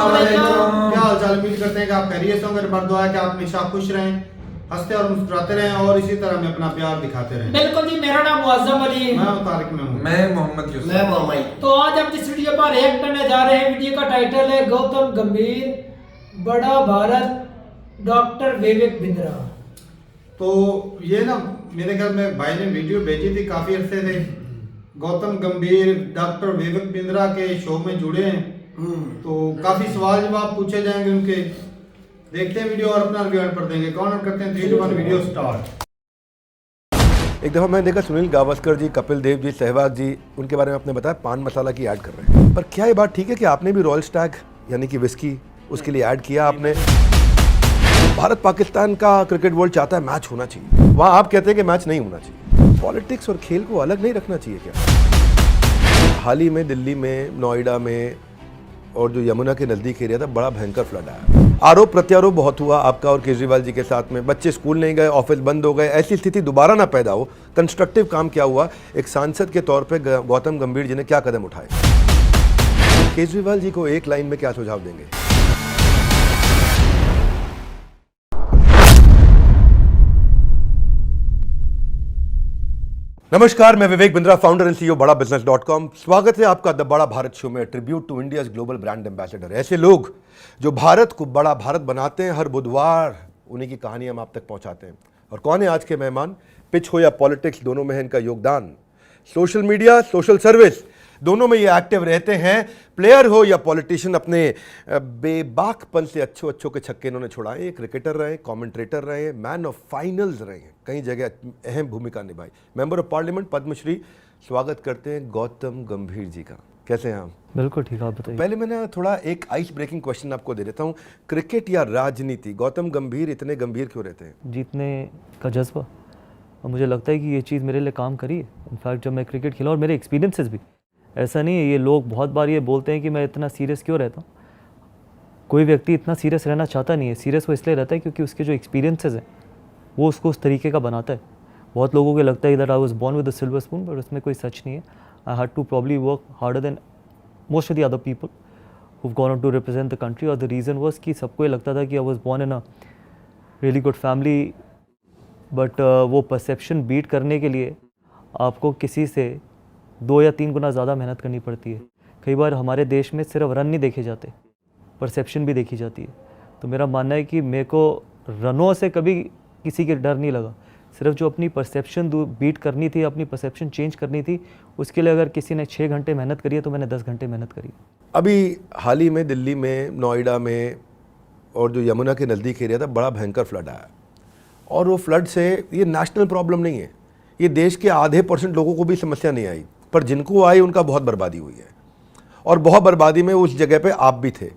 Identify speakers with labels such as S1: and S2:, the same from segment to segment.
S1: अस्सलामुअलैकुम। क्या हाल चाल, उम्मीद करते हैं कि आप खैरियत से होंगे। हमारी दुआ है कि आप हमेशा खुश रहें, हंसते और मुस्कुराते रहें और इसी तरह में अपना प्यार दिखाते रहें।
S2: बिल्कुल जी, मेरा नाम मुअज्जम अली है।
S1: मैं तारिक में हूँ।
S3: मैं मोहम्मद यूसुफ।
S4: मैं मोहम्मद।
S2: तो आज हम जिस वीडियो पर रिएक्ट करने जा रहे हैं, वीडियो का टाइटल है गौतम गंभीर बड़ा भारत डॉक्टर विवेक बिंद्रा।
S1: तो ये ना मेरे ख्याल में भाई ने वीडियो भेजी थी काफी अरसे से। गौतम गंभीर डॉक्टर विवेक बिंद्रा के शो में जुड़े हैं, तो काफी सवाल जवाब पूछे जाएंगे उनके। देखते हैं वीडियो और अपना रिव्यू पर देंगे। कौन करते हैं 3 2 1 वीडियो स्टार्ट।
S5: एक दफ़ा मैंने देखा सुनील गावस्कर जी, कपिल देव जी, सहवाग जी, उनके बारे में आपने बताया पान मसाला की ऐड कर रहे हैं। पर क्या ये बात ठीक है कि आपने भी रॉयल स्टैग यानी कि विस्की उसके लिए ऐड किया आपने? भारत पाकिस्तान का क्रिकेट वर्ल्ड चाहता है मैच होना चाहिए, वहाँ आप कहते हैं कि मैच नहीं होना चाहिए। पॉलिटिक्स और खेल को अलग नहीं रखना चाहिए क्या? हाल ही में दिल्ली में, नोएडा में और जो यमुना के नज़दीक एरिया था, बड़ा भयंकर फ्लड आया। आरोप प्रत्यारोप बहुत हुआ आपका और केजरीवाल जी के साथ में। बच्चे स्कूल नहीं गए, ऑफिस बंद हो गए। ऐसी स्थिति दोबारा ना पैदा हो, कंस्ट्रक्टिव काम क्या हुआ? एक सांसद के तौर पे गौतम गंभीर जी ने क्या कदम उठाए? केजरीवाल जी को एक लाइन में क्या सुझाव देंगे? नमस्कार, मैं Vivek Bindra, founder and CEO Bada business dot com. स्वागत है आपका द बड़ा भारत शो में, tribute to India's global brand ambassador. ऐसे लोग जो भारत को बड़ा भारत बनाते हैं, हर बुधवार उन्हीं की कहानी हम आप तक पहुंचाते हैं। और कौन है आज के मेहमान? पिच हो या पॉलिटिक्स, दोनों में है इनका योगदान। सोशल मीडिया, सोशल सर्विस, दोनों में ये एक्टिव रहते हैं। प्लेयर हो या पॉलिटिशियन, अपने बेबाकपन से अच्छों के छक्के इन्होंने छुड़ाए। क्रिकेटर रहे, कमेंट्रेटर रहे, मैन ऑफ फाइनल्स रहे, कई जगह अहम भूमिका निभाई, मेंबर ऑफ पार्लियामेंट, पद्मश्री। स्वागत करते हैं गौतम गंभीर जी का। कैसे हैं आप?
S6: बिल्कुल ठीक, आप बताइए।
S5: पहले मैंने थोड़ा एक आइस ब्रेकिंग क्वेश्चन आपको दे देता हूँ। क्रिकेट या राजनीति, गौतम गंभीर इतने गंभीर क्यों रहते हैं?
S6: जीतने का जज्बा, और मुझे लगता है कि ये चीज़ मेरे लिए काम करी है। इनफैक्ट जब मैं क्रिकेट खेला, और मेरे एक्सपीरियंसेस भी, ऐसा नहीं है, ये लोग बहुत बार ये बोलते हैं कि मैं इतना सीरियस क्यों रहता हूँ। कोई व्यक्ति इतना सीरियस रहना चाहता नहीं है। सीरियस वो इसलिए रहता है क्योंकि उसके जो एक्सपीरियंसेस हैं वो उसको उस तरीके का बनाता है। बहुत लोगों को लगता है that I was born with a silver spoon, but उसमें कोई सच नहीं है। I had to probably work harder than most of the other people who gone on to represent the country. और द रीज़न वाज कि सबको ये लगता था कि I was born in a really good family, but वो perception beat करने के लिए आपको किसी से 2 या 3 गुना ज़्यादा मेहनत करनी पड़ती है। कई बार हमारे देश में सिर्फ रन नहीं देखे जाते, परसेप्शन भी देखी जाती है। तो मेरा मानना है कि मेरे को रनों से कभी किसी के डर नहीं लगा। सिर्फ जो अपनी परसेप्शन बीट करनी थी, अपनी परसेप्शन चेंज करनी थी, उसके लिए अगर किसी ने 6 घंटे मेहनत करी है तो मैंने 10 घंटे मेहनत करी।
S5: अभी हाल ही में दिल्ली में, नोएडा में और जो यमुना के नज़दीक एरिया था, बड़ा भयंकर फ्लड आया। और वो फ्लड से, ये नेशनल प्रॉब्लम नहीं है, ये देश के आधे % लोगों को भी समस्या नहीं आई, पर जिनको आई उनका बहुत बर्बादी हुई है। और बहुत बर्बादी में उस जगह पे आप भी थे।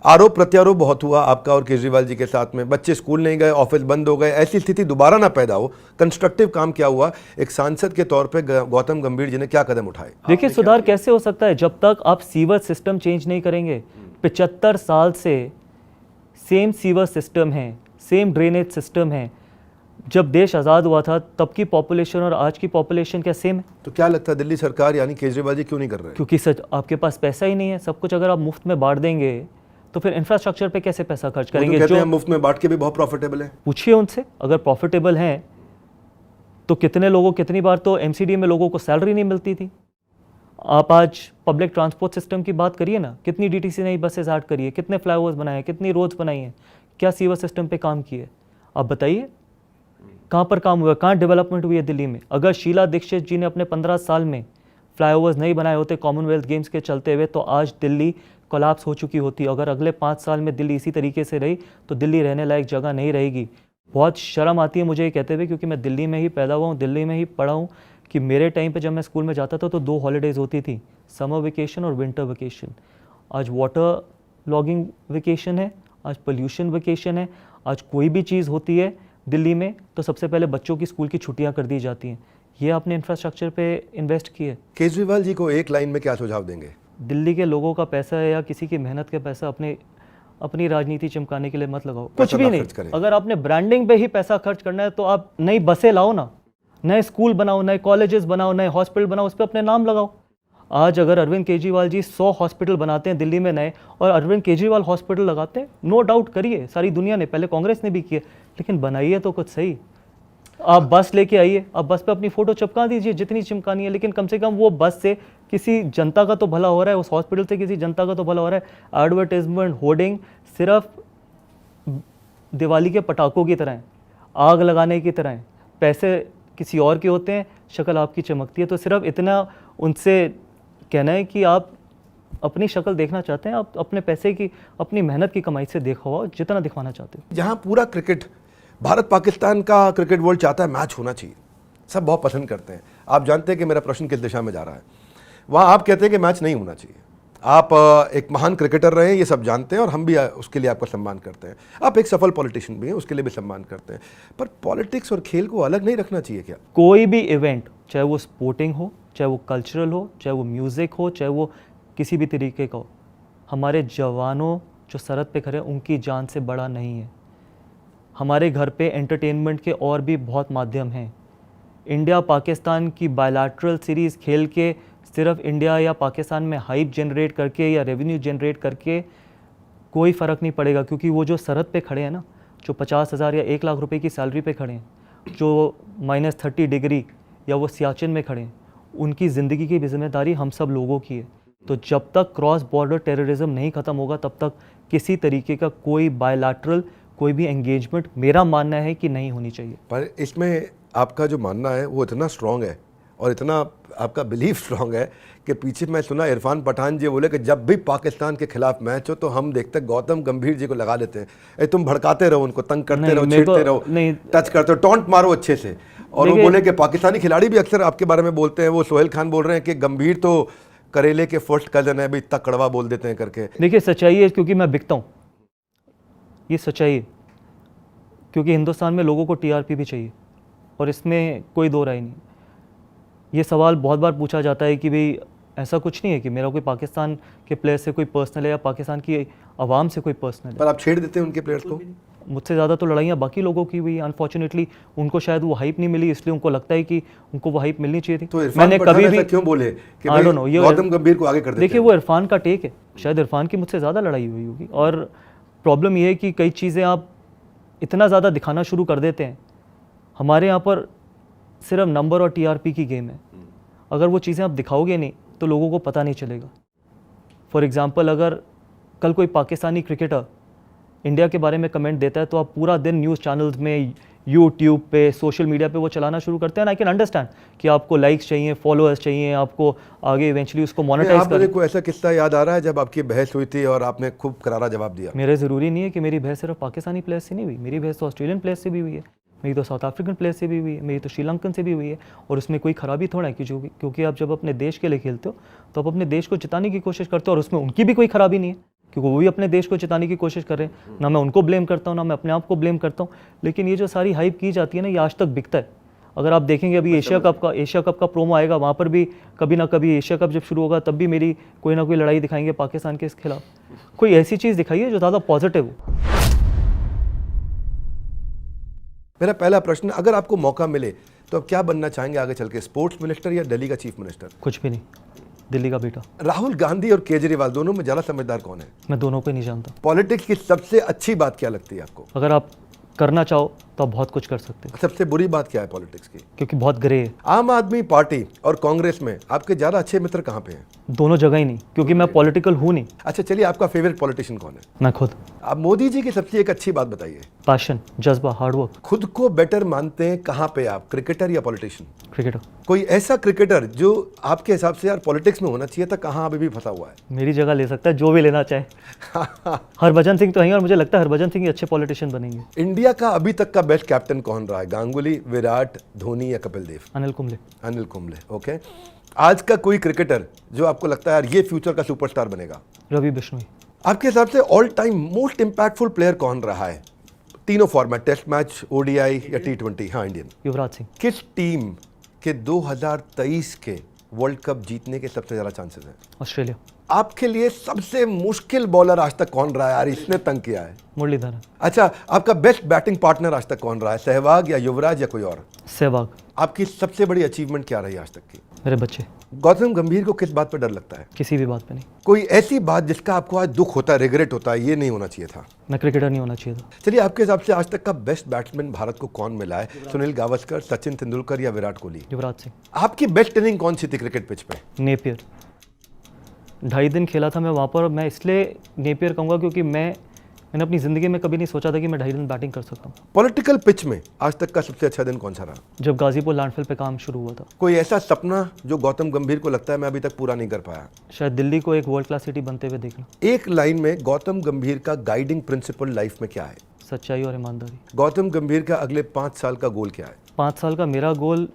S5: आरोप प्रत्यारोप बहुत हुआ आपका और केजरीवाल जी के साथ में। बच्चे स्कूल नहीं गए, ऑफिस बंद हो गए। ऐसी स्थिति दोबारा ना पैदा हो, कंस्ट्रक्टिव काम क्या हुआ? एक सांसद के तौर पे गौतम गंभीर जी ने क्या कदम उठाए?
S6: देखिए, सुधार कैसे हो सकता है जब तक आप सीवर सिस्टम चेंज नहीं करेंगे। 75 साल से सेम सीवर सिस्टम है, सेम ड्रेनेज सिस्टम है। जब देश आज़ाद हुआ था तब की पॉपुलेशन और आज की पॉपुलेशन क्या सेम है?
S5: तो क्या लगता है दिल्ली सरकार यानी केजरीवाल जी क्यों नहीं कर रहे?
S6: क्योंकि सच आपके पास पैसा ही नहीं है। सब कुछ अगर आप मुफ्त में बांट देंगे तो फिर इंफ्रास्ट्रक्चर पे कैसे पैसा खर्च करेंगे?
S5: कहते हैं मुफ्त में बांट के भी बहुत प्रॉफिटेबल है।
S6: पूछिए उनसे, अगर प्रॉफिटेबल हैं तो कितने लोगों, कितनी बार तो एमसीडी में लोगों को सैलरी नहीं मिलती थी। आप आज पब्लिक ट्रांसपोर्ट सिस्टम की बात करिए ना, कितनी डीटीसी नई बसेस ऐड करी है, कितने फ्लाईओवर्स बनाए हैं, कितनी रोड्स बनाई हैं, क्या सीवर सिस्टम पे काम किए? आप बताइए कहाँ पर काम हुआ, कहाँ डेवलपमेंट हुई है दिल्ली में? अगर शीला दीक्षित जी ने अपने 15 साल में फ्लाईओवर्स नहीं बनाए होते कॉमनवेल्थ गेम्स के चलते हुए, तो आज दिल्ली कोलैप्स हो चुकी होती। अगर अगले 5 साल में दिल्ली इसी तरीके से रही तो दिल्ली रहने लायक जगह नहीं रहेगी। बहुत शर्म आती है मुझे ये कहते हुए, क्योंकि मैं दिल्ली में ही पैदा हुआ हूँ, दिल्ली में ही पढ़ा हूँ, कि मेरे टाइम पे जब मैं स्कूल में जाता था तो 2 हॉलीडेज़ होती थी, समर वेकेशन और विंटर वेकेशन। आज वाटर लॉगिंग वेकेशन है, आज पोल्यूशन वेकेशन है। आज कोई भी चीज़ होती है दिल्ली में तो सबसे पहले बच्चों की स्कूल की छुट्टियाँ कर दी जाती हैं। ये आपने इंफ्रास्ट्रक्चर पे इन्वेस्ट किए।
S5: केजरीवाल जी को एक लाइन में क्या सुझाव देंगे?
S6: दिल्ली के लोगों का पैसा है या किसी की मेहनत का पैसा अपनी राजनीति चमकाने के लिए मत लगाओ, कुछ भी नहीं। अगर आपने ब्रांडिंग पे ही पैसा खर्च करना है तो आप नई बसें लाओ ना, नए स्कूल बनाओ, नए कॉलेजेस बनाओ, नए हॉस्पिटल बनाओ, उस पर अपने नाम लगाओ। आज अगर अरविंद केजरीवाल जी 100 हॉस्पिटल बनाते हैं दिल्ली में नए और अरविंद केजरीवाल हॉस्पिटल लगाते हैं, नो डाउट करिए, सारी दुनिया ने, पहले कांग्रेस ने भी किए, लेकिन बनाइए तो कुछ सही। आप बस लेके आइए, आप बस पे अपनी फ़ोटो चिपका दीजिए जितनी चिपकानी है, लेकिन कम से कम वो बस से किसी जनता का तो भला हो रहा है, उस हॉस्पिटल से किसी जनता का तो भला हो रहा है। एडवर्टाइजमेंट होर्डिंग सिर्फ दिवाली के पटाखों की तरह हैं, आग लगाने की तरह हैं, पैसे किसी और के होते हैं, शक्ल आपकी चमकती है। तो सिर्फ इतना उनसे कहना है कि आप अपनी शक्ल देखना चाहते हैं, आप अपने पैसे की, अपनी मेहनत की कमाई से देखो जितना दिखवाना चाहते हो।
S5: जहाँ पूरा क्रिकेट, भारत पाकिस्तान का क्रिकेट वर्ल्ड चाहता है मैच होना चाहिए, सब बहुत पसंद करते हैं। आप जानते हैं कि मेरा प्रश्न किस दिशा में जा रहा है। वहाँ आप कहते हैं कि मैच नहीं होना चाहिए। आप एक महान क्रिकेटर रहे हैं, ये सब जानते हैं, और हम भी उसके लिए आपका सम्मान करते हैं। आप एक सफल पॉलिटिशियन भी हैं, उसके लिए भी सम्मान करते हैं। पर पॉलिटिक्स और खेल को अलग नहीं रखना चाहिए क्या?
S6: कोई भी इवेंट, चाहे वो स्पोर्टिंग हो, चाहे वो कल्चरल हो, चाहे वो म्यूज़िक हो, चाहे वो किसी भी तरीके का हो, हमारे जवानों जो सरहद पे खड़े हैं उनकी जान से बड़ा नहीं है। हमारे घर पे एंटरटेनमेंट के और भी बहुत माध्यम हैं। इंडिया पाकिस्तान की बायलैटरल सीरीज़ खेल के सिर्फ इंडिया या पाकिस्तान में हाइप जनरेट करके या रेवेन्यू जनरेट करके कोई फ़र्क नहीं पड़ेगा, क्योंकि वो जो सरहद पे खड़े हैं ना, जो 50,000 या 1 लाख रुपए की सैलरी पे खड़े हैं, जो -30 डिग्री या वो सियाचिन में खड़े हैं, उनकी ज़िंदगी की भी जिम्मेदारी हम सब लोगों की है। तो जब तक क्रॉस बॉर्डर टेररिज्म नहीं ख़त्म होगा तब तक किसी तरीके का कोई बायलैटरल कोई भी एंगेजमेंट मेरा मानना है कि नहीं होनी चाहिए।
S5: पर इसमें आपका जो मानना है वो इतना स्ट्रांग है और इतना आपका बिलीफ स्ट्रांग है कि पीछे मैं सुना इरफान पठान जी बोले कि जब भी पाकिस्तान के खिलाफ मैच हो तो हम देखते गौतम गंभीर जी को लगा देते हैं, ए तुम भड़काते रहो, उनको तंग करते रहो, छेड़ते रहो, टच करते हो, टॉन्ट मारो अच्छे से। और वो बोले कि पाकिस्तानी खिलाड़ी भी अक्सर आपके बारे में बोलते हैं, वो सोहेल खान बोल रहे हैं कि गंभीर तो करेले के फर्स्ट कजन है, अभी इतना कड़वा बोल देते हैं करके।
S6: देखिए सच्चाई है, क्योंकि मैं बिकता हूँ, ये सच्चाई है, क्योंकि हिंदुस्तान में लोगों को टीआरपी भी चाहिए और इसमें कोई दो राय नहीं। ये सवाल बहुत बार पूछा जाता है कि भाई ऐसा कुछ नहीं है कि मेरा कोई पाकिस्तान के प्लेयर से कोई पर्सनल है या पाकिस्तान की आवाम से कोई पर्सनल है।
S5: पर आप छेड़ देते हैं उनके प्लेयर्स को।
S6: मुझसे ज़्यादा तो लड़ाइयाँ बाकी लोगों की हुई। अनफॉर्चुनेटली उनको शायद वो हाइप नहीं मिली, इसलिए उनको लगता है कि उनको वो हाइप मिलनी चाहिए थी।
S5: तो मैंने कभी भी क्यों बोले कि
S6: आई डोंट नो, ये
S5: गौतम गंभीर को आगे कर देते हैं?
S6: देखिए वो इरफान का टेक है, शायद इरफान की मुझसे ज़्यादा लड़ाई हुई होगी। और प्रॉब्लम ये है कि कई चीज़ें आप इतना ज़्यादा दिखाना शुरू कर देते हैं। हमारे यहाँ पर सिर्फ नंबर और टीआरपी की गेम है। अगर वो चीज़ें आप दिखाओगे नहीं तो लोगों को पता नहीं चलेगा। फॉर एग्ज़ाम्पल, अगर कल कोई पाकिस्तानी क्रिकेटर इंडिया के बारे में कमेंट देता है तो आप पूरा दिन न्यूज़ चैनल्स में, यूट्यूब पे, सोशल मीडिया पे वो चलाना शुरू करते हैं। आई कैन अंडरस्टैंड कि आपको लाइक्स चाहिए, फॉलोअर्स चाहिए, आपको आगे इवेंचुअली उसको मोनेटाइज करना।
S5: कोई ऐसा किस्सा याद आ रहा है जब आपकी बहस हुई थी और आपने खूब करारा जवाब दिया?
S6: मेरे ज़रूरी नहीं है कि मेरी बहस सिर्फ पाकिस्तानी प्लेयर से नहीं हुई, मेरी बहस तो ऑस्ट्रेलियन प्लेयर से भी हुई है, मेरी तो साउथ अफ्रीकन प्लेयर से भी हुई है, मेरी तो श्रीलंकन से भी हुई है। और उसमें कोई ख़राबी थोड़ा है क्योंकि आप जब अपने देश के लिए खेलते हो तो आप अपने देश को जिताने की कोशिश करते हो, और उसमें उनकी भी कोई ख़राबी नहीं है क्योंकि वो भी अपने देश को जिताने की कोशिश कर रहे हैं। ना मैं उनको ब्लेम करता हूँ, ना मैं अपने आप को ब्लेम करता हूँ। लेकिन ये जो सारी हाइप की जाती है ना, ये आज तक बिकता है। अगर आप देखेंगे अभी एशिया कप का प्रोमो आएगा, वहाँ पर भी कभी ना कभी एशिया कप जब शुरू होगा तब भी मेरी कोई ना कोई लड़ाई दिखाएंगे पाकिस्तान के खिलाफ। कोई ऐसी चीज़ दिखाइए जो ज़्यादा पॉजिटिव हो।
S5: मेरा पहला प्रश्न, अगर आपको मौका मिले तो आप क्या बनना चाहेंगे आगे चल के, स्पोर्ट्स मिनिस्टर या दिल्ली का चीफ मिनिस्टर?
S6: कुछ भी नहीं, दिल्ली का बेटा।
S5: राहुल गांधी और केजरीवाल दोनों में ज़्यादा समझदार कौन है?
S6: मैं दोनों को नहीं जानता।
S5: पॉलिटिक्स की सबसे अच्छी बात क्या लगती है आपको?
S6: अगर आप करना चाहो तो आप बहुत कुछ कर सकते हैं।
S5: सबसे बुरी बात क्या है पॉलिटिक्स की?
S6: क्योंकि बहुत ग्रे है।
S5: आम आदमी पार्टी और कांग्रेस में आपके ज़्यादा अच्छे मित्र कहाँ पे हैं?
S6: दोनों जगह ही नहीं, क्योंकि मैं पॉलिटिकल हूँ नहीं।
S5: अच्छा चलिए, आपका फेवरेट पॉलिटिशियन कौन है?
S6: मैं खुद।
S5: आप मोदी जी की सबसे एक अच्छी बात बताइए।
S6: पैशन, जज्बा, हार्डवर्क।
S5: खुद को बेटर मानते हैं कहाँ पे आप, क्रिकेटर या पॉलिटिशियन?
S6: क्रिकेटर।
S5: कोई ऐसा क्रिकेटर जो आपके हिसाब से यार पॉलिटिक्स में होना चाहिए था, कहाँ अभी भी फंसा हुआ है?
S6: मेरी जगह ले सकता है जो भी लेना चाहे। हरभजन सिंह तो है और मुझे लगता है हरभजन सिंह अच्छे पॉलिटिशियन बनेंगे।
S5: इंडिया का अभी तक का बेस्ट कैप्टन कौन रहा है, गांगुली, विराट, धोनी या कपिल देव?
S6: अनिल कुंबले।
S5: अनिल कुंबले, ओके। आज का कोई क्रिकेटर जो आपको लगता है यार ये फ्यूचर का सुपरस्टार बनेगा?
S6: रवि बिश्नोई।
S5: आपके हिसाब से all time most impactful player कौन रहा है तीनों फॉर्मेट, टेस्ट मैच, ओडीआई या टी20? हाँ, इंडियन।
S6: युवराज सिंह।
S5: किस टीम के 2023 के वर्ल्ड कप जीतने के सबसे ज्यादा चांसेस हैं?
S6: ऑस्ट्रेलिया।
S5: आपके लिए सबसे मुश्किल बॉलर आज तक कौन रहा है यार, इसने तंग किया है?
S6: मुरलीधरन।
S5: अच्छा, आपका बेस्ट बैटिंग पार्टनर आज तक कौन रहा है, सहवाग या युवराज या कोई और?
S6: सहवाग।
S5: आपकी सबसे बड़ी अचीवमेंट क्या रही आज तक की?
S6: मेरे बच्चे।
S5: गौतम गंभीर को किस बात पर डर लगता है?
S6: किसी भी बात पे नहीं।
S5: कोई ऐसी बात जिसका आपको आज दुख होता है, रिग्रेट होता है, ये नहीं होना चाहिए था?
S6: मैं क्रिकेटर नहीं होना चाहिए था।
S5: चलिए, आपके हिसाब से आज तक का बेस्ट बैट्समैन भारत को कौन मिला है? सुनील गावस्कर, सचिन तेंदुलकर या विराट कोहली?
S6: युवराज सिंह।
S5: आपकी बेस्ट इनिंग कौन सी थी क्रिकेट पिच पे?
S6: नेपियर। 2.5 दिन खेला था मैं वहाँ पर, और मैं इसलिए नेपियर कहूँगा क्योंकि मैंने अपनी ज़िंदगी में कभी नहीं सोचा था कि मैं 2.5 दिन बैटिंग कर सकता हूँ।
S5: पॉलिटिकल पिच में आज तक का सबसे अच्छा दिन कौन सा रहा?
S6: जब गाजीपुर लैंडफिल पे काम शुरू हुआ था।
S5: कोई ऐसा सपना जो गौतम गंभीर को लगता है मैं अभी तक पूरा नहीं कर पाया?
S6: शायद दिल्ली को एक वर्ल्ड क्लास सिटी बनते हुए देखना।
S5: एक लाइन में गौतम गंभीर का गाइडिंग प्रिंसिपल लाइफ में क्या है?
S6: सच्चाई और ईमानदारी।
S5: गौतम गंभीर का अगले 5 साल का गोल क्या है?
S6: 5 साल का मेरा गोल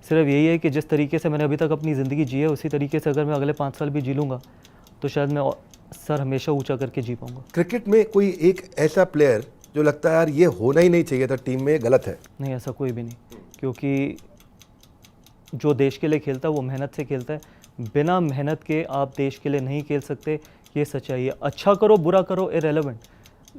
S6: सिर्फ यही है कि जिस तरीके से मैंने अभी तक अपनी ज़िंदगी जी है, उसी तरीके से अगर मैं अगले 5 साल भी जी लूँगा तो शायद मैं सर हमेशा ऊंचा करके जी पाऊंगा।
S5: क्रिकेट में कोई एक ऐसा प्लेयर जो लगता है यार ये होना ही नहीं चाहिए था टीम में, ये गलत है?
S6: नहीं, ऐसा कोई भी नहीं, क्योंकि जो देश के लिए खेलता है वो मेहनत से खेलता है। बिना मेहनत के आप देश के लिए नहीं खेल सकते, ये सच्चाई है। अच्छा करो बुरा करो इररेलेवेंट,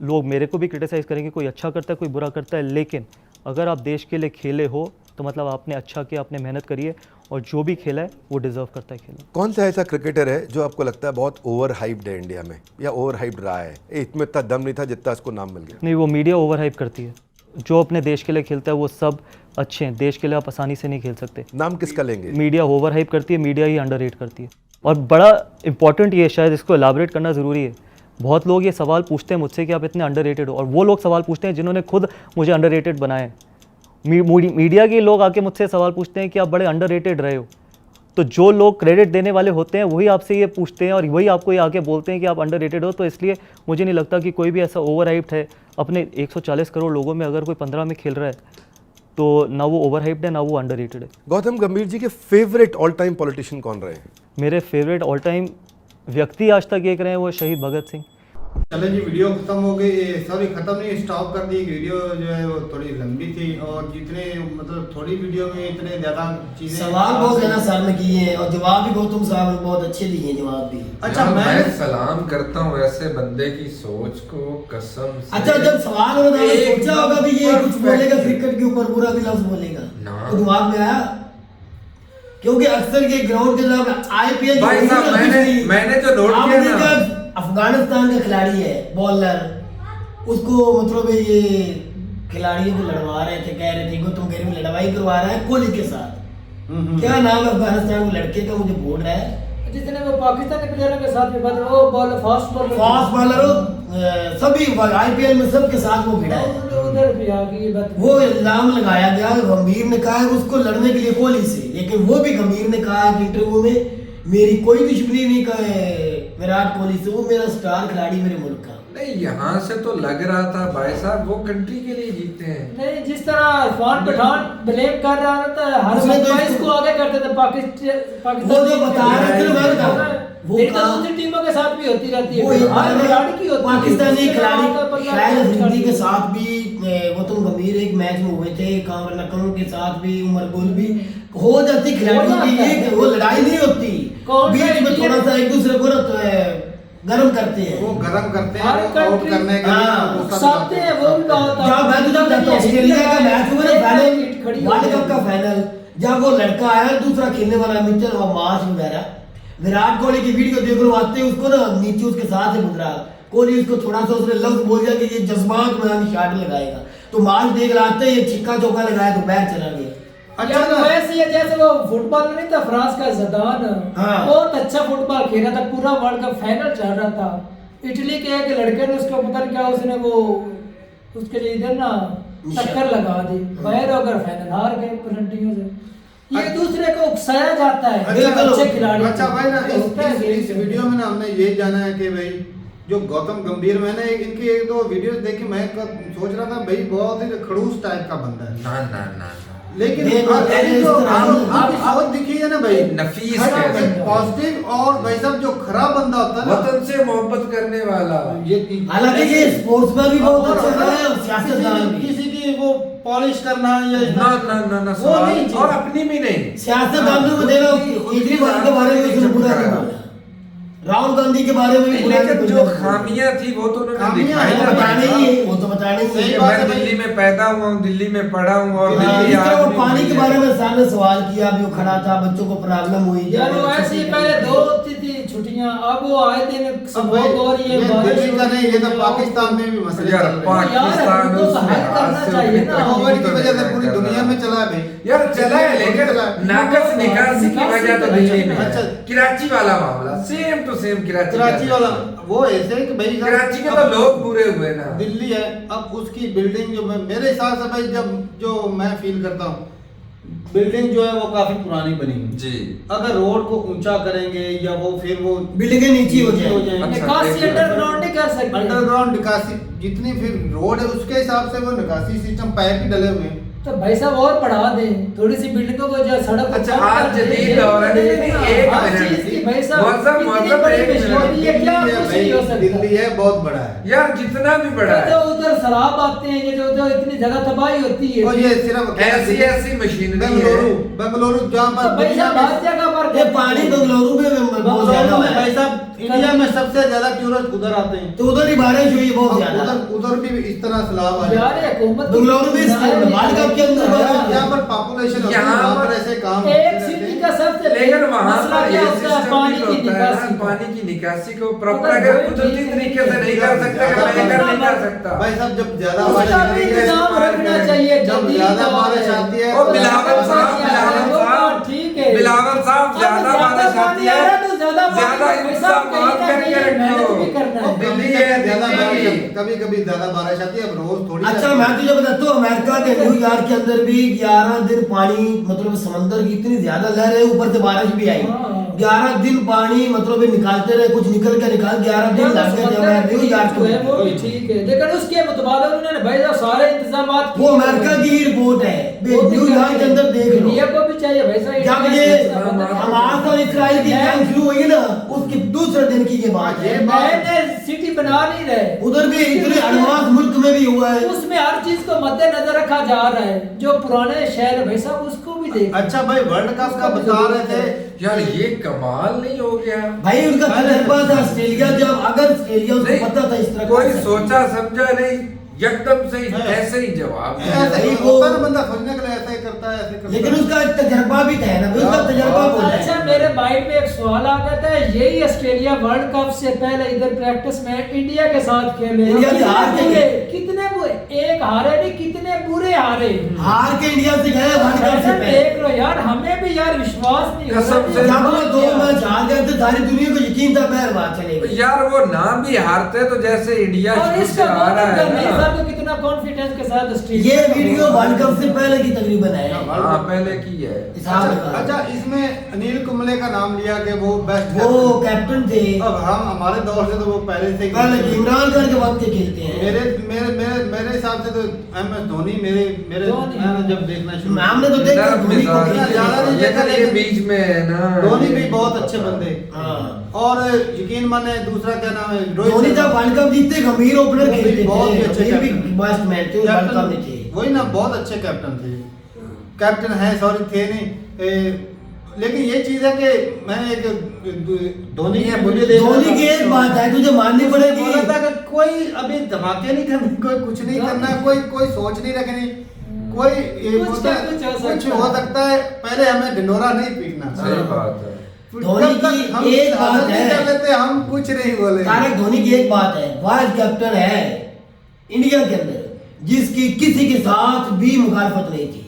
S6: लोग मेरे को भी क्रिटिसाइज़ करेंगे, कोई अच्छा करता है कोई बुरा करता है, लेकिन अगर आप देश के लिए खेले हो तो मतलब आपने अच्छा किया, आपने मेहनत करी है, और जो भी खेला है वो डिजर्व करता है खेलना।
S5: कौन सा ऐसा क्रिकेटर है जो आपको लगता है बहुत ओवर हाइप्ड है इंडिया में, या ओवर हाइप्ड रहा है, इसमें इतना दम नहीं था जितना इसको नाम मिल गया?
S6: नहीं, वो मीडिया ओवर हाइप करती है। जो अपने देश के लिए खेलता है वो सब अच्छे हैं, देश के लिए आप आसानी से नहीं खेल सकते।
S5: नाम किसका लेंगे?
S6: मीडिया ओवर हाइप करती है, मीडिया ही अंडररेट करती है। और बड़ा इंपॉर्टेंट ये, शायद इसको एलाबरेट करना ज़रूरी है। बहुत लोग ये सवाल पूछते हैं मुझसे कि आप इतने अंडररेटेड हो, और वो लोग सवाल पूछते हैं जिन्होंने खुद मुझे अंडररेटेड बनाया है। मीडिया के लोग आके मुझसे सवाल पूछते हैं कि आप बड़े अंडररेटेड रहे हो, तो जो लोग क्रेडिट देने वाले होते हैं वही आपसे ये पूछते हैं और वही आपको ये आके बोलते हैं कि आप अंडररेटेड हो। तो इसलिए मुझे नहीं लगता कि कोई भी ऐसा ओवर हाइप्ड है। अपने 140 करोड़ लोगों में अगर कोई 15 में खेल रहा है तो ना वो ओवर हाइप्ड है ना वो अंडररेटेड है।
S5: गौतम गंभीर जी के फेवरेट ऑल टाइम पॉलिटिशियन कौन रहे हैं?
S6: मेरे फेवरेट ऑल टाइम व्यक्ति आज तक एक रहे हैं, वो शहीद भगत सिंह।
S1: चलें जी, वीडियो खत्म हो गई। सॉरी, खत्म नहीं, स्टॉप कर दी। वीडियो जो है वो थोड़ी लंबी थी, और जितने मतलब थोड़ी वीडियो में इतने ज़्यादा चीज़ें,
S3: सवाल बहुत है ना सर ने किए हैं, और जवाब भी गौतम साहब ने बहुत अच्छे दिए हैं, जवाब भी।
S1: अच्छा,
S4: मैं सलाम करता हूँ ऐसे बंदे की सोच को, कसम से।
S3: अच्छा, जब सवाल होगा तो सोचा होगा भी ये कुछ बोलेगा क्रिकेट के ऊपर, बुरा भी लफ्ज बोलेगा, तो दिमाग में आया? क्योंकि अक्सर ये ग्राउंड के जब IPL
S4: भाई साहब, मैंने जो नोट किया ना,
S3: अफगानिस्तान का खिलाड़ी है बॉलर, उसको मतलब ये खिलाड़ियों को लड़वा रहे थे, कह रहे थे कि तुम गरीब लड़वाई करवा रहा है कोहली के साथ। क्या नाम है अफगानिस्तान के लड़के का, मुझे बोल रहा है,
S2: जितने वो पाकिस्तानी प्लेयरों के साथ भी बदल, वो बॉलर फास्ट
S3: बॉलर सभी IPL में सबके साथ वो भिड़ा है।
S2: उधर भी आ गई बात।
S3: वो इल्जाम लगाया गया, गंभीर ने कहा है उसको लड़ने के लिए कोहली से, लेकिन वो भी गंभीर ने कहा है इंटरव्यू में मेरी कोई दुश्मनी नहीं कहे विराट कोहली से, वो मेरा स्टार खिलाड़ी मेरे मुल्क का।
S4: नहीं, यहाँ से तो लग रहा था भाई साहब वो कंट्री के लिए जीते हैं।
S2: नहीं, जिस तरह इरफान पठान ब्लेम कर रहा था, हर वक्त इसको आगे करते थे पाकिस्तान।
S3: वो जो बता रहे थे मैं बता रहा हूं, वो
S2: दूसरी टीमों के साथ भी होती रहती है,
S3: वो
S2: हर खिलाड़ी की होती है।
S3: पाकिस्तानी खिलाड़ी शायद अफरीदी के साथ भी गौतम गंभीर एक मैच में हुए थे, कामरान अकरम के साथ भी, उमर गुल भी हो जाती खिलाड़ियों की, ये वो लड़ाई नहीं होती, बीच में थोड़ा सा एक दूसरे को गरम करते हैं,
S1: वो गरम करते हैं, आउट करने के लिए
S2: उकसाते हैं। वो भी बहुत
S3: जब मैं तो जब ऑस्ट्रेलिया का मैच हुआ ना फाइनल, वर्ल्ड कप का फाइनल, जब वो लड़का आया दूसरा खेलने वाला मिचेल मार्श वगैरह, विराट कोहली की वीडियो देख लो, आते उसको ना नीचे उसके साथ से गुजरा, कोहली उसको थोड़ा सा उसने लफ्ज बोल दिया कि ये जज्बात में हम शॉट लगाएगा, तो मार्च देख लाते ये छिक्का चौका लगाया तो बैट चला गया।
S2: अच्छा, तो वैसे ही जैसे वो फुटबॉल नहीं था फ्रांस का ज़िदान, बहुत अच्छा फुटबॉल खेला था, पूरा वर्ल्ड कप फाइनल चल रहा था, इटली के एक लड़के ने उसको पता क्या उसने वो उसके लिए इधर ना टक्कर लगा दी, बाहर होकर फाइनल हार गए पेनल्टियों से। ये दूसरे को उकसाया जाता है, अच्छे खिलाड़ी।
S1: अच्छा भाई ना, इस वीडियो में ना हमने ये जाना है कि भाई जो गौतम गंभीर, मैंने इनकी एक दो वीडियो देखी, मैं सोच रहा था भाई बहुत ही खड़ूस टाइप का बंदा है।
S4: ना ना ना,
S1: लेकिन आपकी सोच दिखी है ना भाई,
S4: नफीस
S1: पॉजिटिव, और भाई साहब जो खराब बंदा होता है ना,
S4: वतन से मोहब्बत करने वाला,
S3: हालांकि ये स्पोर्ट्समैन भी बहुत अच्छा है और सियासतदान भी।
S1: किसी की वो पॉलिश करना या
S4: ना ना ना ना,
S1: वो नहीं,
S4: और अपनी भी नहीं,
S3: सियासतदानों को देखो केजरीवाल के बारे में उसने बुरा नहीं बोला, राहुल गांधी के बारे में भी
S4: लेकिन जो खामियां थी वो तो उन्होंने
S1: खामियां
S4: दिखाई
S1: हैं,
S4: ना
S3: बताने ही है, वो तो बताने ही
S1: सही
S3: है।
S1: बात
S4: मैं
S1: है भाई।
S4: दिल्ली में पैदा हुआ हूँ, दिल्ली में पढ़ा हूँ और
S3: हाँ,
S4: दिल्ली
S3: इस तरह
S4: आज
S3: वो
S4: भी
S3: पानी के
S4: मुझे-
S3: बारे में सर ने सवाल किया, अभी वो खड़ा था, बच्चों को प्रॉब्लम हुई।
S2: यार वो ऐसे ही पहले 2 होती थी छुट्टियां, अब वो आए दिन
S1: अब भाई
S2: स्मोक और ये बारिश
S1: दिल्ली का नहीं, ये तो
S2: हो रही है।
S1: पाकिस्तान में भी मसले
S4: यार,
S1: चल रहे हैं।
S4: पाकिस्तान
S2: यार,
S4: उस
S2: तो हल
S4: लिहाज
S2: करना
S4: से
S2: चाहिए
S4: उतनी
S2: ना।
S4: तरक्की
S1: कोविड की
S4: तो
S1: वजह से
S4: नहीं
S1: पूरी
S4: कर
S1: दुनिया
S4: रहा।
S1: में चला है भाई।
S4: यार चला है, लेकिन
S1: चला है।
S4: नाकस निकासी की वजह तो दिल्ली में है।
S1: अच्छा।
S4: कराची वाला मामला सेम टू सेम
S1: कराची वाला वो ऐसे है कि भाई साहब,
S4: कराची के तो
S1: अब
S4: लोग बुरे हुए ना।
S1: दिल्ली है, अब उसकी बिल्डिंग जो मेरे हिसाब से भाई जब जो मैं फील करता हूँ, बिल्डिंग जो है वो काफी पुरानी बनी है।
S4: जी
S1: अगर रोड को ऊंचा करेंगे या वो फिर वो
S3: बिल्डिंग नीचे हो जाए।
S4: अच्छा,
S2: निकासी
S4: देखिए।
S2: अंडरग्राउंड नहीं कर सकते।
S1: अंडरग्राउंड निकासी जितनी फिर रोड है उसके हिसाब से वो निकासी सिस्टम पाइप ही डले हुए हैं।
S2: तो भाई साहब और बढ़ा दें थोड़ी सी बिल्डिंगों को जो सड़क को
S4: अच्छा,
S2: कम
S4: आज
S2: कर दें,
S4: जदीद
S2: ये
S4: दौर है,
S2: भी
S4: नहीं,
S2: देखना,
S4: एक
S2: हर
S4: मिनट।
S2: चीज़ की भाई साहब
S4: मौसम,
S2: इतनी
S4: मौसम,
S2: बड़ी
S4: एक मिनट।
S2: मशीनरी है, क्या
S1: दिल्ली है
S2: कुछ नहीं हो
S1: भाई,
S2: सकता।
S1: दिल्ली है बहुत बड़ा है।
S4: यार जितना भी बड़ा
S2: जो
S4: है
S2: उधर शराब आते हैं, ये जो इतनी जगह तबाही होती है।
S1: और ये सिर्फ
S4: ऐसी ऐसी मशीनरी
S1: बेंगलुरु
S4: है।
S1: बेंगलुरु जहाँ
S2: तो
S1: पर
S2: भाई
S1: दुनिया
S2: साहब
S1: में
S2: हर जगह पर
S3: ये पानी बंगलुरु में बहुत ज्यादा
S1: बेंगलुरु में
S3: है।
S1: भाई साहब इंडिया में सबसे ज्यादा टूरिस्ट उधर आते हैं।
S3: तो उधर ही बारिश हुई है बहुत
S1: अब
S3: ज्यादा।
S1: उधर भी इस तरह सैलाब आ
S2: यार ये हुकूमत
S3: बेंगलुरु में वर्ल्ड कप के अंदर
S1: यहाँ पर पॉपुलेशन होती है,
S4: यहाँ
S1: वहाँ पर
S4: पर
S1: ऐसे काम
S2: एक
S1: होते
S2: सिटी
S1: रहते हैं।
S2: का सबसे
S4: लेकिन वहां
S2: मसला
S4: पर
S2: क्या
S4: ये
S2: होता है?
S4: सिस्टम
S2: पानी
S4: भी
S2: की
S4: होता है
S2: निकासी
S4: ना,
S2: का।
S4: पानी की निकासी को प्रॉपर
S2: अगर
S4: अगर
S2: कोई
S4: कुदरती
S2: चीज़
S4: तरीके से नहीं कर सकता
S1: ज्यादा
S4: मैं कर नहीं कर
S2: बारिश-
S4: सकता।
S1: भाई साहब जब ज्यादा
S2: उसका
S1: बारिश
S2: भी
S1: आती है,
S2: इंतजाम रखना चाहिए।
S1: जब
S2: जल्दी
S1: ज्यादा
S2: तो
S1: बारिश
S2: है।
S1: आती है
S4: ओ बिलावल साहब,
S2: वो ठीक है।
S4: बिलावल साहब,
S2: अब
S4: ज्यादा बारिश
S2: पानी
S4: आती
S2: आ
S4: है,
S2: रहा तो ज्यादा
S4: ज्यादा
S2: इंतजाम करके रखना है।
S4: दिल्ली
S1: कभी
S4: है,
S1: ज्यादा
S4: दिल्ली।
S1: बारिश कभी कभी ज्यादा बारिश आती है, अब रोज थोड़ी
S3: अच्छा
S1: आती
S3: मैं
S1: है।
S3: तुझे बताता हूँ, अमेरिका के न्यूयॉर्क के अंदर भी 11 दिन पानी, मतलब समंदर की इतनी ज्यादा लहर है, ऊपर से बारिश भी आई।
S2: हाँ।
S3: 11 दिन पानी मतलब ये निकालते रहे, कुछ निकल के निकाल 11 दिन लग गए जब मैं न्यूयॉर्क
S2: जो है वो भी
S3: में।
S2: ठीक है, लेकिन उसके मुताबिक उन्होंने भाई साहब सारे इंतजाम
S3: वो अमेरिका की ही रिपोर्ट है, न्यूयॉर्क के अंदर देख लो।
S2: इंडिया को भी चाहिए भाई साहब।
S3: जब
S2: इंडिया
S3: ये
S2: से ऐसा पता नहीं
S3: हमास और इसराइल की जंग शुरू हुई ना, उसके दूसरे दिन की ये बात है।
S2: नए सिटी बना नहीं रहे,
S3: उधर भी इतने एडवांस मुल्क में भी हुआ है।
S2: उसमें हर चीज को मद्देनजर रखा जा रहा है। जो पुराने शहर है भाई साहब उसको भी देख।
S1: अच्छा भाई वर्ल्ड कप का बता रहे थे,
S4: यार ये कमाल नहीं हो गया।
S3: भाई उनका तजर्बा था ऑस्ट्रेलिया, जब अगर ऑस्ट्रेलिया
S4: नहीं,
S3: उसको पता था इस तरह
S4: कोई
S3: का-
S4: सोचा समझा नहीं, एकदम से ही ऐसे ही जवाब दिया।
S1: ऐसे ही
S3: वो-
S1: होता है ना, बंदा खोजने के लिए ऐसा ही करता है, ऐसे करता है।
S3: लेकिन उसका तजर्बा भी था ना, उसका तजर्बा बोला है।
S2: अच्छा मेरे माइंड में एक सवाल आ गया था, यही ऑस्ट्रेलिया वर्ल्ड कप से पहले इधर प्रैक्टिस में इंडिया के साथ खेले,
S3: इंडिया से हार के गए।
S2: कितने बुरे, एक हारे नहीं कितने बुरे हारे।
S3: हार के इंडिया से गए वर्ल्ड कप से पहले।
S2: देख लो यार, हमें भी यार विश्वास नहीं हो
S4: कसम
S2: रहा
S4: से।
S2: कि
S3: जब वो 2
S2: क्या-
S3: मैच हार गए थे, सारी दुनिया को यकीन था बाहर बात चलेगी।
S4: यार वो ना भी हारते तो जैसे इंडिया
S2: और
S4: शुरू से
S2: इसका
S4: आ रहा है
S2: नहीं
S4: ना।
S2: सर तो कितना कॉन्फिडेंस के साथ ऑस्ट्रेलिया
S3: ये वीडियो वर्ल्ड कप से पहले की तकरीबन है।
S4: हाँ पहले की है।
S3: हिसाब
S1: अच्छा,
S3: लगा।
S1: अच्छा इसमें अनिल कुंबले का नाम लिया कि वो बेस्ट
S3: वो कैप्टन थे,
S1: अब हम हमारे दौर से तो वो पहले से ही-
S3: पहले इमरान खान के वक्त के खेलते हैं।
S1: मेरे मेरे मेरे मेरे हिसाब से तो MS धोनी मेरे मेरे
S2: धोनी।
S1: मैंने जब देखना शुरू
S3: हमने तो देखा
S4: नरम
S3: धोनी को
S4: मिजाज,
S3: खेलते
S1: ज्यादा नहीं
S3: हैं।
S1: देखा,
S4: ये
S1: लेकिन
S4: बीच में है ना।
S1: धोनी भी बहुत अच्छे बंदे।
S3: हाँ।
S1: और यकीन माने दूसरा क्या नाम है, रोहित
S3: धोनी
S1: शर्मा।
S3: जब वर्ल्ड कप जीतते गंभीर ओपनर
S1: वो भी
S3: खेलते थे,
S1: बहुत ही अच्छे
S3: गंभीर भी
S1: कैप्टन।
S3: बेस्ट मैच थे वर्ल्ड कप में थे।
S1: वही ना बहुत अच्छे कैप्टन थे, कैप्टन है सॉरी थे नहीं लेकिन ये चीज है कि मैं एक धोनी की वीडियो देख रहा
S3: धोनी
S1: था।
S3: की एक बात है तुझे माननी
S1: बोला
S3: पड़ेगी,
S1: था कि कोई अभी धमाके नहीं करने, कोई कुछ नहीं करना, कोई कोई सोच नहीं रखनी, कोई ये
S2: कुछ
S1: होता है,
S2: कुछ हो
S1: कुछ
S2: सकता
S1: हो
S2: है।
S1: सकता है, पहले हमें ढिंडोरा नहीं पीटना।
S4: सही बात है।
S3: धोनी
S1: जब तक
S3: की
S1: हम
S3: एक बात
S1: आदत नहीं
S3: है।
S1: कर लेते हम कुछ नहीं बोले।
S3: तारक धोनी की एक बात है, वाइस कैप्टन है इंडिया के अंदर जिसकी किसी के साथ भी मुखालफत नहीं थी,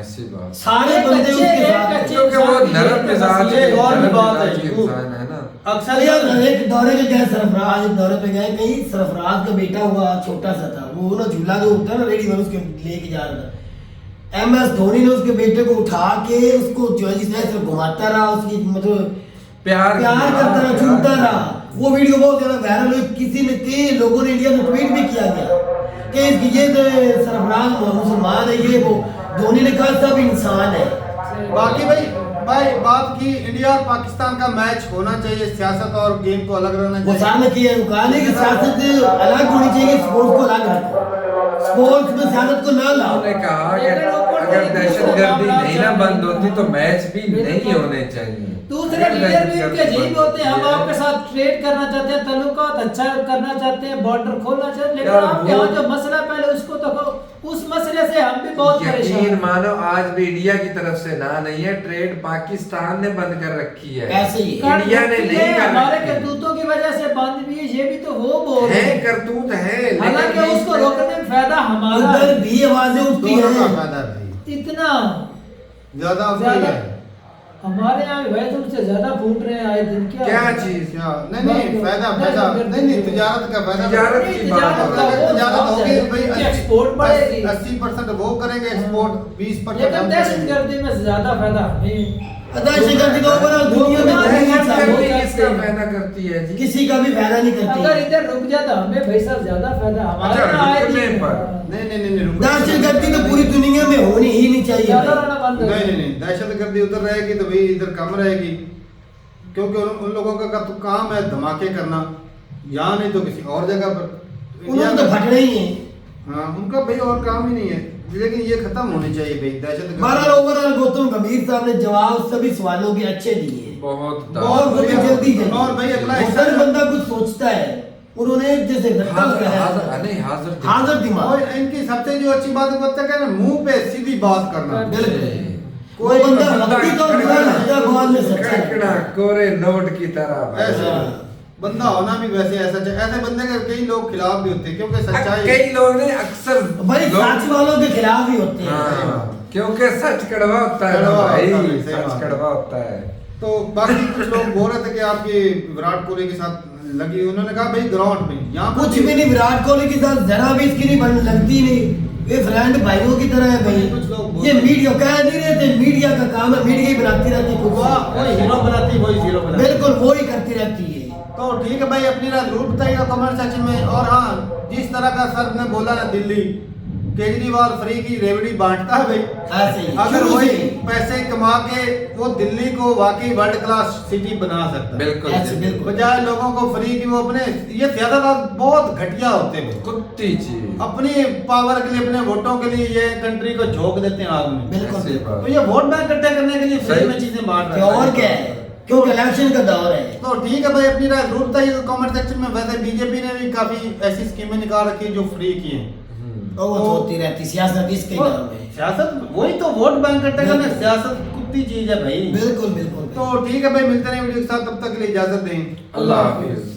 S4: ऐसी बात।
S3: सारे
S2: एक
S3: बंदे
S2: अच्छे-
S3: उसके
S2: एक
S3: साथ थे।
S2: अच्छे-
S4: क्योंकि वो नरम मिजाज
S1: ये और भी
S4: नरम
S1: बात है,
S4: मिजाज के
S1: वो-
S4: इंसान है ना।
S1: अक्सर
S3: अरे यार एक दौरे पे गए सरफराज, एक दौरे पे गए कहीं, सरफराज का बेटा हुआ छोटा सा था, वो ना झूला जो होता है ना रेडी में उसके लेके जा रहा था। MS धोनी ने उसके बेटे को उठा के उसको जो है जिस तरह से घुमाता रहा, उसकी मतलब
S4: प्यार
S3: करता रहा, छूटता रहा। वो वीडियो बहुत ज्यादा वायरल हुई, किसी ने कई लोगों ने इंडिया में ट्वीट भी किया गया कि ये तो सरफराज मुसलमान है, ये वो। धोनी ने कहा सब इंसान है।
S1: बाकी भाई बात की इंडिया और पाकिस्तान का मैच होना चाहिए, सियासत और गेम को अलग रहना
S3: वो
S1: चाहिए।
S3: सामने किया, वो कहा नहीं कि सियासत अलग होनी चाहिए, स्पोर्ट्स को अलग रखो। स्पोर्ट्स में सियासत को ना लाओ।
S4: उन्होंने कहा कि अगर दहशतगर्दी नहीं ना बंद होती तो मैच भी नहीं होने चाहिए।
S2: दूसरे लीडर भी इनके अजीब होते हैं। हम आपके साथ ट्रेड करना चाहते हैं, ताल्लुकात अच्छा करना चाहते हैं, बॉर्डर खोलना चाहते हैं, लेकिन आप यहाँ जो मसला पहले उसको तो उस मसले से हम भी बहुत परेशान
S4: यकीन
S2: हैं।
S4: मानो आज भी इंडिया की तरफ से ना नहीं है, ट्रेड पाकिस्तान ने बंद कर रखी है।
S3: ऐसे ही
S4: इंडिया ने नहीं कर
S2: हमारे
S4: रखी है।
S2: करतूतों की वजह से बंद भी है, ये भी तो वो बोल रहे
S4: है
S2: हैं।
S4: करतूत है,
S2: हालांकि
S4: लेकिन
S2: उसको रोकने में फायदा हमारा
S3: उधर
S2: है।
S3: भी आवाजें उठती
S1: दोनों का
S3: हैं।
S1: फायदा है भाई,
S2: इतना
S1: ज्यादा उसका ही है।
S2: हमारे यहाँ वैसे उनसे ज्यादा फूट रहे हैं आए दिन।
S4: क्या चीज?
S1: क्या नहीं फायदा फायदा नहीं तिजारत का फायदा।
S4: तिजारत की बात हो रही है।
S1: तिजारत होगी भाई,
S2: एक्सपोर्ट बढ़ेगी।
S1: 80% वो करेंगे एक्सपोर्ट, 20%
S2: लेकिन
S1: हम करेंगे।
S2: दहशतगर्दी में ज्यादा फायदा हमें।
S3: दहशतगर्दी तो ओवरऑल दुनिया में
S4: दहशतगर्दी
S3: नहीं
S4: किसका फायदा करती है जी?
S3: किसी का भी फायदा नहीं
S2: अगर
S3: करती।
S2: इधर रुक जाता हमें भाई साहब ज्यादा फायदा हमारे
S4: अच्छा,
S2: यहाँ आए
S4: रुकने
S2: दिन।
S4: पर।
S1: नहीं रुको।
S3: दहशतगर्दी तो पूरी दुनिया में होनी ही नहीं चाहिए
S2: ज्यादा
S3: भाई।
S2: रहना बंद हो
S1: नहीं
S2: गया।
S1: नहीं दहशतगर्दी उधर रहेगी तो भाई इधर कम रहेगी, क्योंकि उन लोगों का तो काम है धमाके करना, यहाँ नहीं तो किसी और जगह पर।
S3: उन्होंने तो फटना ही है।
S1: हाँ उनका भाई और काम ही नहीं है, लेकिन ये खत्म होनी चाहिए भाई
S3: बहरहाल
S1: दहशतगर्दी।
S3: ओवरऑल गौतम गंभीर साहब ने जवाब सभी सवालों के अच्छे दिए।
S4: बहुत
S3: और वो भी जल्दी
S1: और भाई अगला
S3: जल्दी
S1: हिस्सा-
S3: हर बंदा कुछ सोचता है। उन्होंने जैसे हाजिर दिमाग।
S1: और इनकी सबसे जो अच्छी बात होता है ना, मुंह पे सीधी बात करना।
S3: बिल्कुल कोई बंदा वक्ती तो बुरा लगता है, बाद में सच्चा
S4: कड़कड़ा
S3: है।
S4: कोरे नोट की तरह
S1: ऐसे
S3: हाँ।
S1: बंदा होना भी वैसे ऐसा चाहिए। ऐसे बंदे के कई लोग खिलाफ भी होते हैं, क्योंकि सच्चाई
S4: कई लोग ने अक्सर
S3: भाई सच वालों के खिलाफ ही होते हैं।
S4: हाँ, क्योंकि सच कड़वा होता है ना
S1: कड़वा
S4: भाई,
S1: होता है, सही
S4: सच
S1: बात है।
S4: कड़वा होता है।
S1: तो बाकी कुछ लोग बोल रहे थे कि आपकी विराट कोहली के साथ लगी, उन्होंने कहा भाई ग्राउंड में यहाँ
S3: कुछ भी नहीं, विराट कोहली के साथ जरा भी इसकी नहीं बन लगती नहीं। ये फ्रेंड भाइयों की तरह है
S1: कुछ लोग
S3: भाई।
S1: बोल
S3: ये
S1: रहे हैं।
S3: मीडिया कह नहीं रहते, मीडिया का काम है, मीडिया ही बनाती रहती है
S1: वही हीरो बनाती वही हीरो बनाती।
S3: बिल्कुल वो ही करती रहती है।
S1: तो ठीक है भाई, अपनी राय जरूर बताइएगा कमेंट सेक्शन में। और हाँ, जिस तरह का सर ने बोला ना, दिल्ली केजरीवाल फ्री की रेवड़ी बांटता है भाई।
S3: ऐसे ही
S1: अगर
S3: शुरू
S1: वही
S3: से ही।
S1: पैसे कमा के वो दिल्ली को वाकई वर्ल्ड क्लास सिटी बना सकता है,
S4: बिल्कुल
S3: ऐसे बिल्कुल।
S1: बजाय लोगों को फ्री की वो अपने, ये ज्यादातर बहुत घटिया होते हैं भाई।
S4: कुत्ती चीज।
S1: अपनी पावर के लिए, अपने वोटों के लिए ये कंट्री को झोंक देते हैं आग में।
S3: बिल्कुल
S4: ऐसी
S3: बिल्कुल।
S4: बात।
S1: तो ये वोट बैंक इकट्ठा करने के लिए फ्री
S4: सही।
S1: में चीजें बांट
S3: तो
S1: रहे हैं।
S3: और क्या है, क्योंकि इलेक्शन का दौर है।
S1: तो ठीक है भाई, अपनी राय जरूर बताइए कमेंट सेक्शन में। वैसे बीजेपी ने भी काफी ऐसी स्कीमें निकाल रखी है जो फ्री की हैं।
S3: और वो होती रहती सियासत इसके
S1: तो
S3: नाम है।
S1: सियासत वही तो वोट बैंक इकट्ठा करना, सियासत कुत्ती चीज है भाई।
S3: बिल्कुल बिल्कुल।
S1: तो ठीक है भाई, मिलते हैं वीडियो के साथ, तब तक के लिए इजाजत दें।
S4: अल्लाह हाफिज।